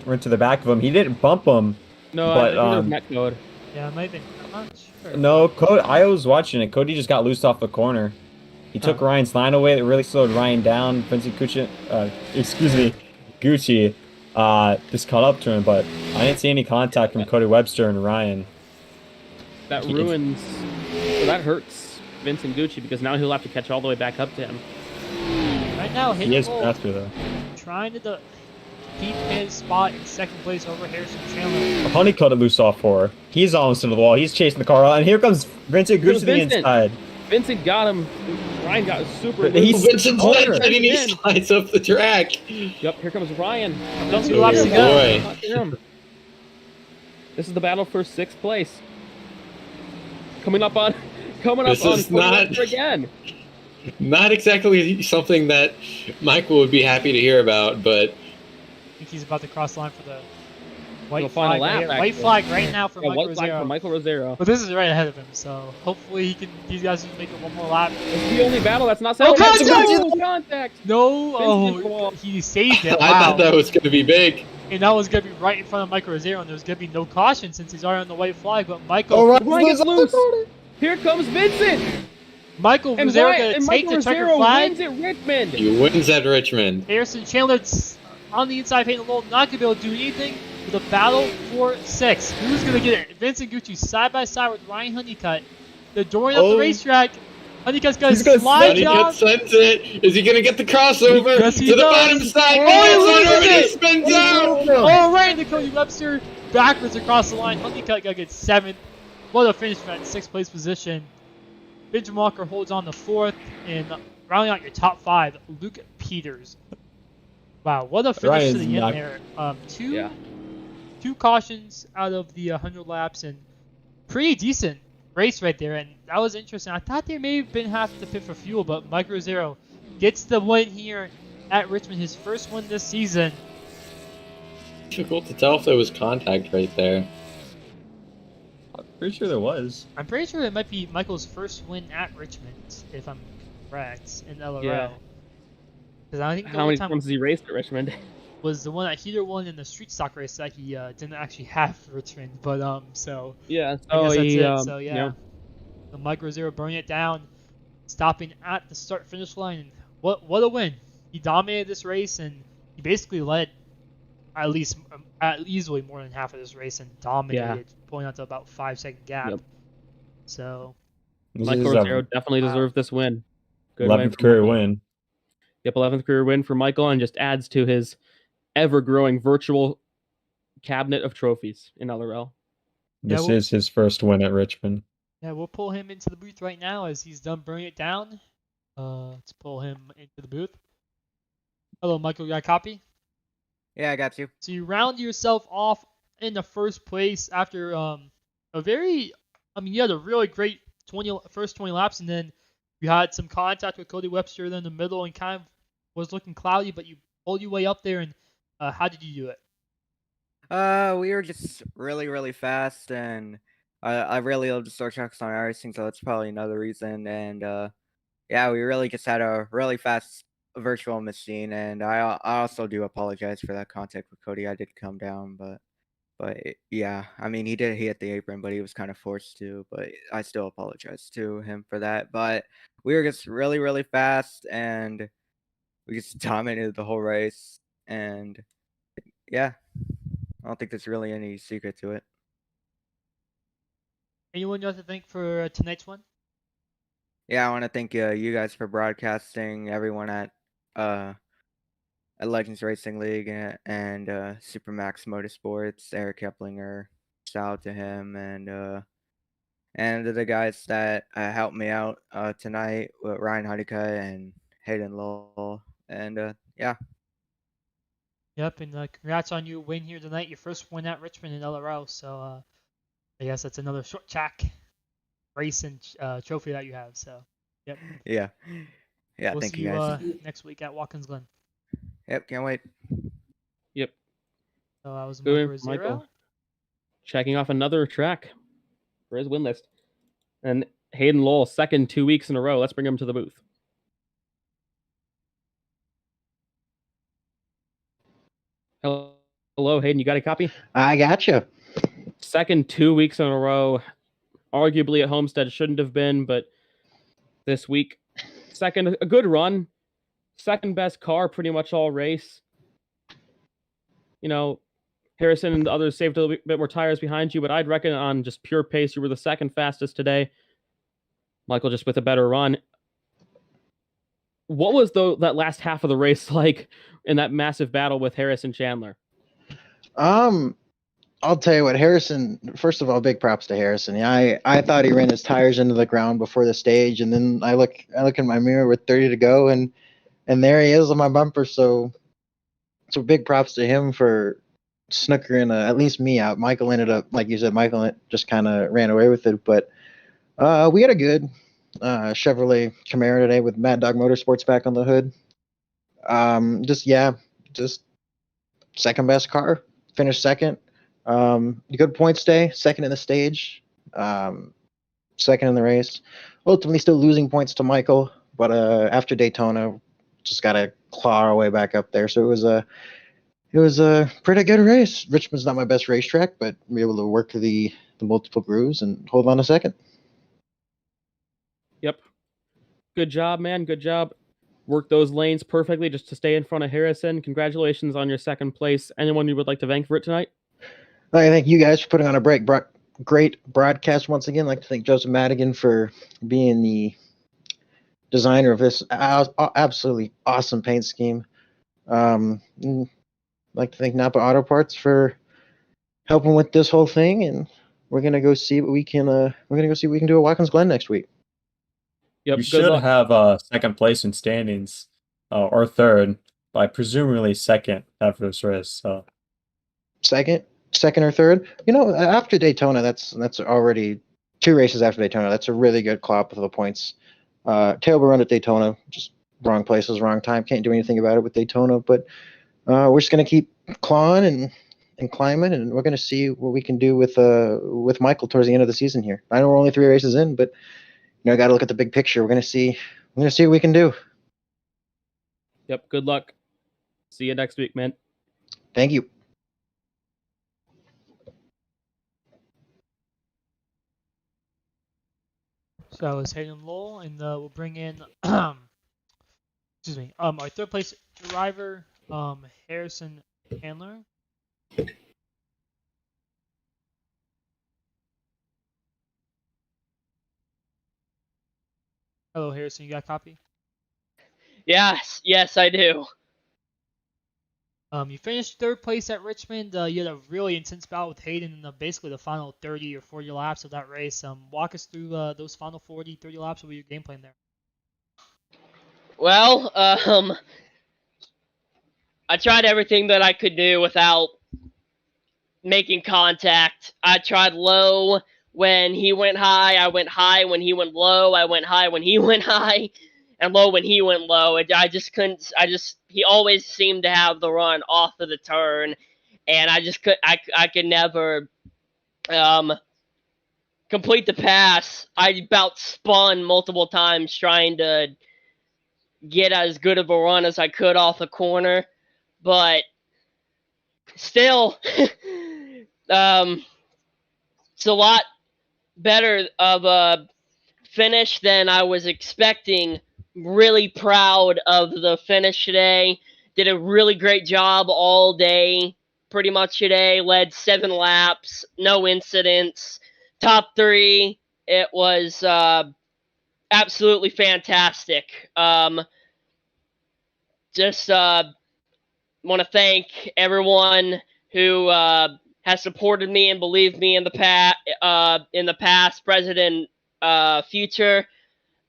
went to the back of him. He didn't bump him. No, but, I think it was net code. Yeah, it might have been. I'm not sure. No, I was watching it. Cody just got loose off the corner. He took Ryan's line away. That really slowed Ryan down. Vincent Gucci, Gucci just caught up to him, but I didn't see any contact from Cody Webster and Ryan. That ruins. So that hurts Vincent Gucci because now he'll have to catch all the way back up to him. Right now, He is faster though. Trying to keep his spot in second place over Harrison Chandler. Honeycutt loose off 4. He's almost into the wall. He's chasing the car out, and here comes Vincent Gucci to the inside. Vincent got him. Ryan got super. Vincent's left, and he slides up the track. Yep, here comes Ryan. 2 laps to go. This is the battle for 6th place. Coming up on This is not again. Not exactly something that Michael would be happy to hear about, but I think he's about to cross the line for the white The final flag. lap, White flag right now for Michael white flag Rosero. for Michael Rosero. But this is right ahead of him, so hopefully these guys can make it one more lap. It's the only battle that's not Oh, settled. contact! Contact! No, he saved it. I thought that was going to be big. And that was going to be right in front of Michael Rosero, and there's going to be no caution since he's already on the white flag. But Michael, Ryan gets loose. Here comes Vincent. Michael Rosero going to take the checker flag. Wins at Richmond. He wins at Richmond. Harrison Chandler on the inside, painting the low, not going to be able to do anything. With a battle for 6. Who's going to get it? Vincent Gucci side by side with Ryan Honeycutt. They're dooring up the racetrack. Honeycutt's going to slide down. Honeycutt sends it. Is he going to get the crossover Yes, to the bottom side? He gets one over and he spins out. All right, to Cody Webster backwards across the line. Honeycutt going to get 7th. What a finish for that 6th place position. Benjamin Walker holds on to 4th. And rounding out your top 5, Luke Peters. Wow, what a finish to the end there. Two cautions out of the 100 laps, and pretty decent race right there. And that was interesting. I thought they may have been half to pit for fuel, but Mike Rosero gets the win here at Richmond, his first one this season. Difficult to tell if there was contact right there. I'm pretty sure there was. I'm pretty sure it might be Michael's first win at Richmond, if I'm correct, in LRL. Yeah. Because I think How many times has he raced at Richmond? Was the one that he won in the street stock race that he didn't actually have for Richmond, but so yeah, I guess that's it. So yeah, the Mike Rosero burning it down, stopping at the start finish line. And what a win! He dominated this race, and he basically led at easily more than half of this race and dominated, pulling out to about 5-second gap. Yep. So Michael Rosero definitely deserved this win. Good 11th career win. Yep, 11th career win for Michael, and just adds to his ever-growing virtual cabinet of trophies in LRL. This is his first win at Richmond. Yeah, we'll pull him into the booth right now as he's done burning it down. Let's pull him into the booth. Hello, Michael, you got a copy? Yeah, I got you. So you round yourself off in the first place after you had a really great first 20 laps, and then you had some contact with Cody Webster in the middle and kind of was looking cloudy, but you pulled your way up there. And how did you do it? We were just really, really fast, and I really love the store tracks on racing, so that's probably another reason. And yeah, we really just had a really fast virtual machine, and I also do apologize for that contact with Cody. I did come down, but yeah, I mean, he did hit the apron, but he was kind of forced to. But I still apologize to him for that. But we were just really, really fast, and we just dominated the whole race. And yeah, I don't think there's really any secret to it. Anyone you have to thank for tonight's one? Yeah, I want to thank you guys for broadcasting, everyone at Legends Racing League and Supermax Motorsports, Eric Keplinger. Shout out to him and to the guys that helped me out tonight with Ryan Honeycutt and Hayden Lowell. And yeah, Yep, and congrats on your win here tonight. Your first win at Richmond in LRL. So I guess that's another short track race and trophy that you have. So, yep. yeah, yeah. We'll Thank see you guys. next week at Watkins Glen. Yep, can't wait. Yep. So I was Good Michael win, Michael. Rosero. Checking off another track for his win list. And Hayden Lowell, second 2 weeks in a row. Let's bring him to the booth. Hello, Hayden. You got a copy? I gotcha. Second 2 weeks in a row. Arguably at Homestead shouldn't have been, but this week, second, a good run. Second best car pretty much all race. You know, Harrison and the others saved a little bit more tires behind you, but I'd reckon on just pure pace, you were the second fastest today. Michael just with a better run. What was that last half of the race like in that massive battle with Harrison Chandler? I'll tell you what, Harrison, first of all, big props to Harrison. Yeah, I thought he ran his tires into the ground before the stage, and then I look in my mirror with 30 to go, and there he is on my bumper. So big props to him for snookering at least me out. Michael ended up, like you said, Michael just kind of ran away with it. But we had a good Chevrolet Camaro today with Mad Dog Motorsports back on the hood. Just second best car, finished second. Good points day, second in the stage, second in the race. Ultimately, still losing points to Michael, but after Daytona, just got to claw our way back up there. So it was a pretty good race. Richmond's not my best racetrack, but we were able to work the multiple grooves and hold on a second. Yep. Good job, man. Good job. Worked those lanes perfectly just to stay in front of Harrison. Congratulations on your second place. Anyone you would like to thank for it tonight? I thank you guys for putting on a great broadcast once again. I'd like to thank Joseph Madigan for being the designer of this absolutely awesome paint scheme. I'd like to thank Napa Auto Parts for helping with this whole thing, and we're gonna go see what we can. We're gonna go see what we can do at Watkins Glen next week. Yep. You Good should luck. have second place in standings, or third, but presumably second after this race. So Second or third. You know, after Daytona, that's already 2 races after Daytona. That's a really good claw-up of the points. Terrible run at Daytona, just wrong places, wrong time. Can't do anything about it with Daytona, but we're just gonna keep clawing and climbing, and we're gonna see what we can do with Michael towards the end of the season here. I know we're only 3 races in, but you know, I got to look at the big picture. We're gonna see what we can do. Yep. Good luck. See you next week, man. Thank you. So that was Hayden Lowell, and we'll bring in, excuse me, our third place driver, Harrison Chandler. Hello, Harrison. You got a copy? Yes, I do. You finished third place at Richmond. You had a really intense bout with Hayden in basically the final 30 or 40 laps of that race. Walk us through those final 40, 30 laps. What was your game plan there? Well, I tried everything that I could do without making contact. I tried low when he went high. I went high when he went low. I went high when he went high, and low when he went low. I just couldn't. He always seemed to have the run off of the turn, and I just could never complete the pass. I about spun multiple times trying to get as good of a run as I could off the corner, but still, it's a lot better of a finish than I was expecting. Really proud of the finish today. Did a really great job all day. pretty much today. Led 7 laps, no incidents, top 3. It was absolutely fantastic. Just want to thank everyone who has supported me and believed me in the past, present, and future.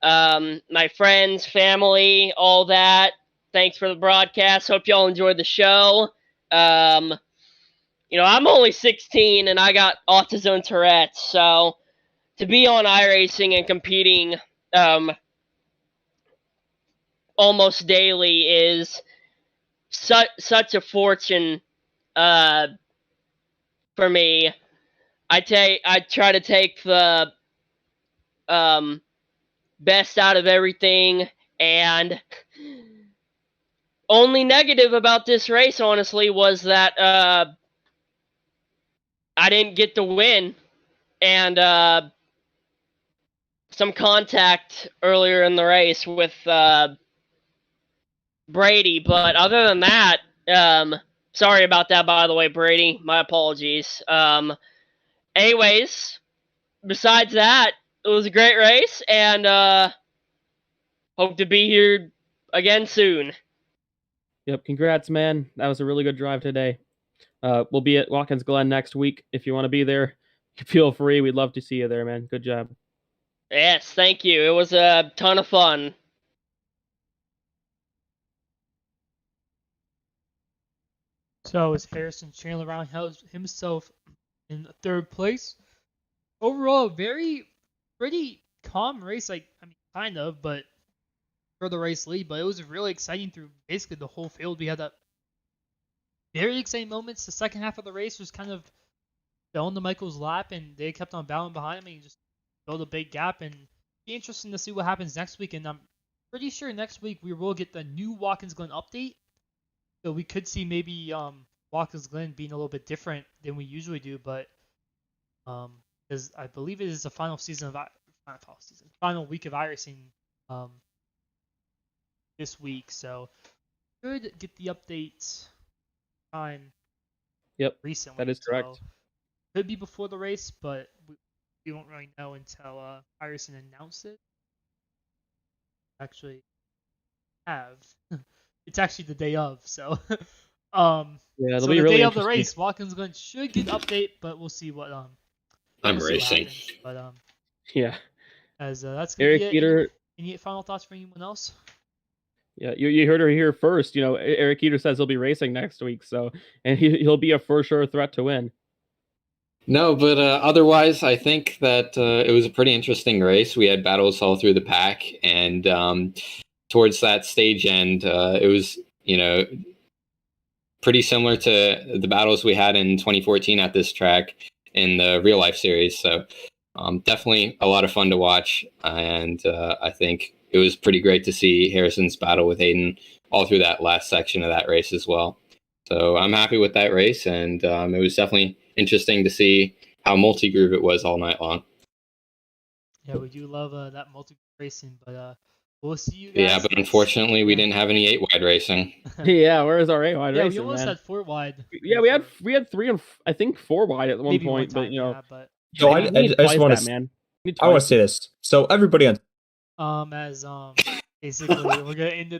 My friends, family, all that. Thanks for the broadcast. Hope y'all enjoyed the show. I'm only 16 and I got autism and Tourette's, so to be on iRacing and competing almost daily is such a fortune for me. I try to take the best out of everything, and only negative about this race, honestly, was that I didn't get the win, and some contact earlier in the race with Brady. But other than that, sorry about that, by the way, Brady. My apologies. Anyways, besides that, it was a great race, and hope to be here again soon. Yep, congrats, man. That was a really good drive today. We'll be at Watkins Glen next week. If you want to be there, feel free. We'd love to see you there, man. Good job. Yes, thank you. It was a ton of fun. So is Harrison Chandler round himself in 3rd place. Overall, pretty calm race. Kind of, but for the race lead. But it was really exciting through basically the whole field. We had that very exciting moments. The second half of the race was kind of fell into Michael's lap, and they kept on battling behind him, and he just built a big gap. And be interesting to see what happens next week. And I'm pretty sure next week we will get the new Watkins Glen update. So we could see maybe Watkins Glen being a little bit different than we usually do, but because I believe it is the final week of iRacing this week, so could get the update time. Yep, recently. that is correct. So could be before the race, but we won't really know until iRacing announces it. Actually, it's actually the day of, so yeah, it'll so be the really day of the interesting. race, Watkins Glen should get an update, but we'll see what I'm we'll see what racing. happens. But Yeah, as that's gonna Eric be it. Eater. Any final thoughts for anyone else? Yeah, you heard her here first. Eric Eater says he'll be racing next week, and he'll be a for sure threat to win. No, but otherwise, I think that it was a pretty interesting race. We had battles all through the pack, and towards that stage end, it was pretty similar to the battles we had in 2014 at this track in the real life series. So definitely a lot of fun to watch, and I think it was pretty great to see Harrison's battle with Hayden all through that last section of that race as well. So I'm happy with that race, and it was definitely interesting to see how multi-groove it was all night long. Yeah, we do love that multi racing, but we'll see you guys. Yeah, but unfortunately, we didn't have any 8-wide racing. Yeah, where is our 8-wide yeah, racing? we almost man? had 4-wide. Yeah, we had 3 and I think 4-wide at one Maybe point, one time, but yeah, but So we need I just twice want that, to man. I want to say this. So everybody on as basically we're gonna end it.